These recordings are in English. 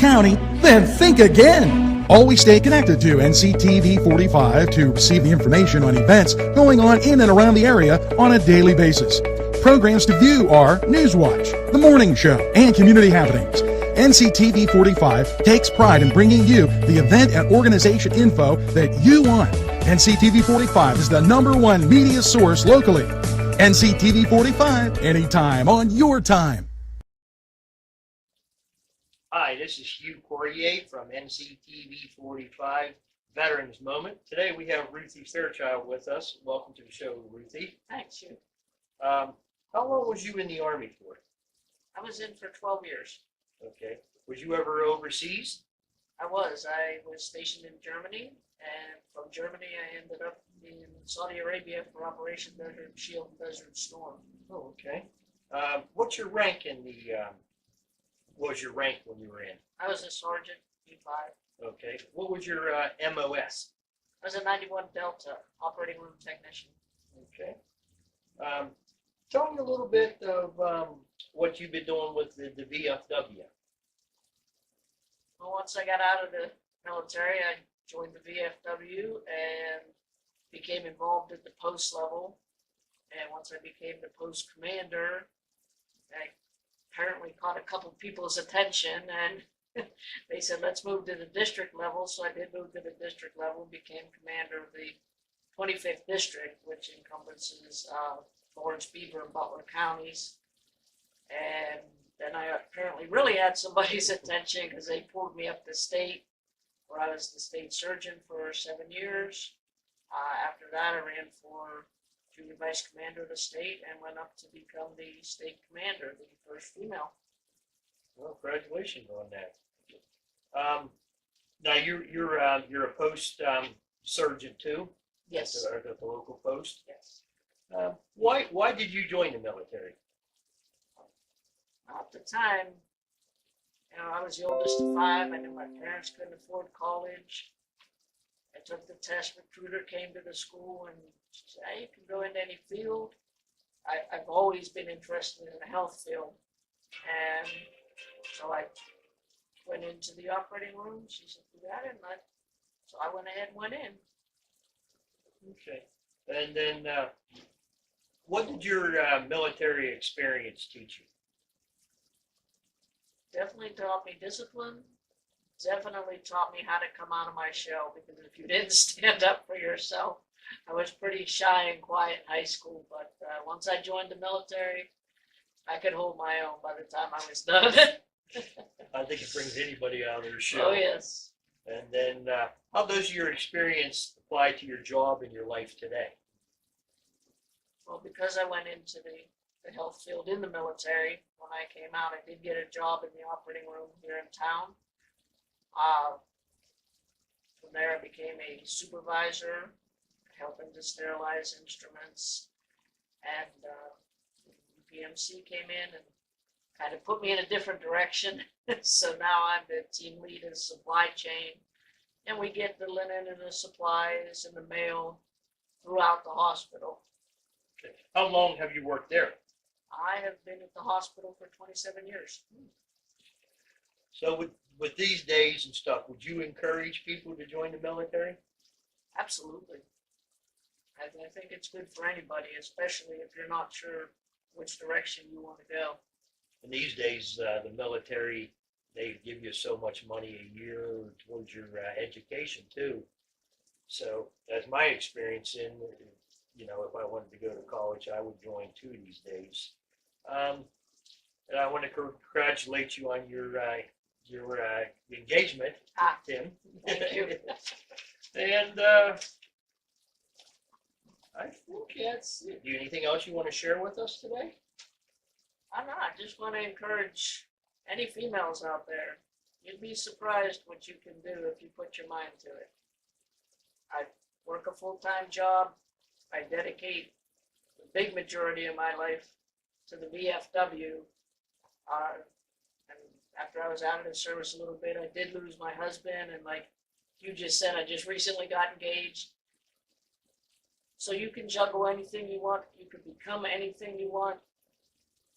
County, then think again. Always stay connected to NCTV45 to receive the information on events going on in and around the area on a daily basis. Programs to view are Newswatch, The Morning Show, and Community Happenings. NCTV45 takes pride in bringing you the event and organization info that you want. NCTV45 is the #1 media source locally. NCTV45, anytime on your time. Hi, this is Hugh Coryea from NCTV45 Veterans Moment. Today we have Ruth Fairchild with us. Welcome to the show, Ruthie. Thanks, Hugh. How long was you in the Army for? I was in for 12 years. Okay. Was you ever overseas? I was stationed in Germany, and from Germany I ended up in Saudi Arabia for Operation Desert Shield and Desert Storm. Oh, okay. What's your rank in the, what was your rank when you were in? I was a sergeant, E5. Okay. What was your MOS? I was a 91 Delta operating room technician. Okay. Tell me a little bit of what you've been doing with the VFW. Well, once I got out of the military, I joined the VFW and became involved at the post level. And once I became the post commander, I apparently caught a couple people's attention, and they said, let's move to the district level. So I did move to the district level, became commander of the 25th district, which encompasses Lawrence, Beaver, and Butler counties. And then I apparently really had somebody's attention because they pulled me up to state, where I was the state surgeon for 7 years. After that, I ran for junior vice commander of the state and went up to become the state commander, the first female. Well, congratulations on that. Now you're a post surgeon too. Yes. At the local post. Yes. Why did you join the military? At the time, I was the oldest of 5. I knew my parents couldn't afford college. I took the test. Recruiter came to the school and said, hey, you can go into any field. I've always been interested in the health field. And so I went into the operating room. She said, you got it. So I went ahead and went in. Okay. And then what did your military experience teach you? Definitely taught me discipline. Definitely taught me how to come out of my shell, because if you didn't stand up for yourself, I was pretty shy and quiet in high school, but once I joined the military, I could hold my own by the time I was done. I think it brings anybody out of their shell. Oh, yes. And then how does your experience apply to your job and your life today? Well, because I went into the health field in the military, when I came out, I did get a job in the operating room here in town. From there, I became a supervisor, helping to sterilize instruments, and PMC came in and kind of put me in a different direction. So now I'm the team lead in supply chain, and we get the linen and the supplies and the mail throughout the hospital. Okay. How long have you worked there? I have been at the hospital for 27 years. So with these days and stuff, would you encourage people to join the military? Absolutely. I think it's good for anybody, especially if you're not sure which direction you want to go. And these days, the military, they give you so much money a year towards your education too. So that's my experience in, if I wanted to go to college, I would join too these days. And I want to congratulate you on your engagement, Tim. Thank you. And I think that's it. Do you have anything else you want to share with us today? I just want to encourage any females out there. You'd be surprised what you can do if you put your mind to it. I work a full-time job. I dedicate the big majority of my life to the VFW. And after I was out of the service a little bit, I did lose my husband. And like you just said, I just recently got engaged. So you can juggle anything you want. You can become anything you want.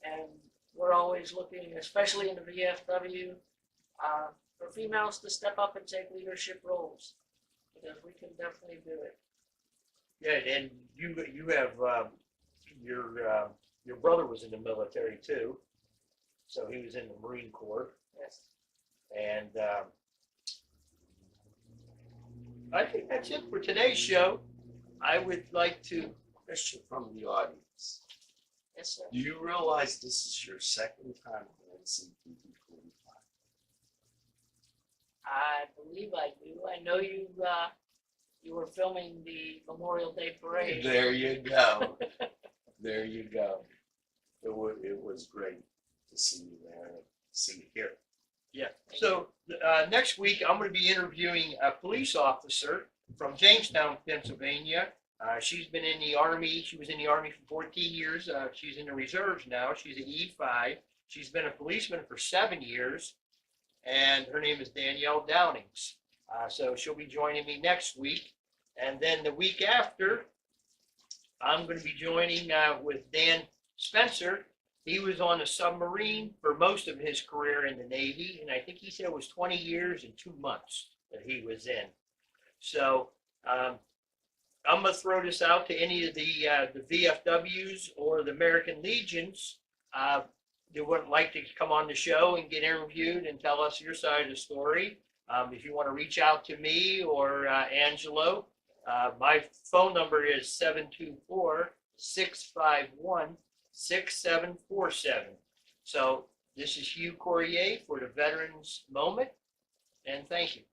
And we're always looking, especially in the VFW, for females to step up and take leadership roles, because we can definitely do it. Yeah, and you have your brother was in the military too, so he was in the Marine Corps, Yes. and I think that's it for today's show. I would like to. Question from the audience. Yes, sir. Do you realize this is your second time on NCTV45? I believe I do. I know you were filming the Memorial Day parade. There you go. There you go. It was great to see you there and see you here. Yeah. So next week I'm going to be interviewing a police officer from Jamestown, Pennsylvania. She's been in the Army. She was in the Army for 14 years. She's in the reserves now. She's an E5. She's been a policeman for 7 years, and her name is Danielle Downings. So she'll be joining me next week. And then the week after, I'm going to be joining with Dan Spencer. He was on a submarine for most of his career in the Navy, and I think he said it was 20 years and 2 months that he was in. So I'm going to throw this out to any of the VFWs or the American Legions that would like to come on the show and get interviewed and tell us your side of the story. If you want to reach out to me or Angelo, my phone number is 724-651-6747. So this is Hugh Coryea for the Veterans Moment, and thank you.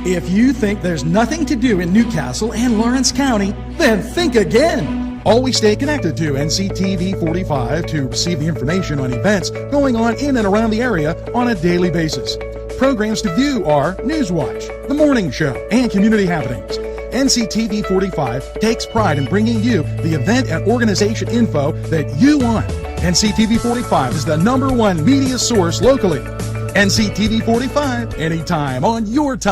If you think there's nothing to do in Newcastle and Lawrence County, then think again. Always stay connected to NCTV45 to receive the information on events going on in and around the area on a daily basis. Programs to view are Newswatch, The Morning Show, and Community Happenings. NCTV45 takes pride in bringing you the event and organization info that you want. NCTV45 is the #1 media source locally. NCTV45, anytime on your time.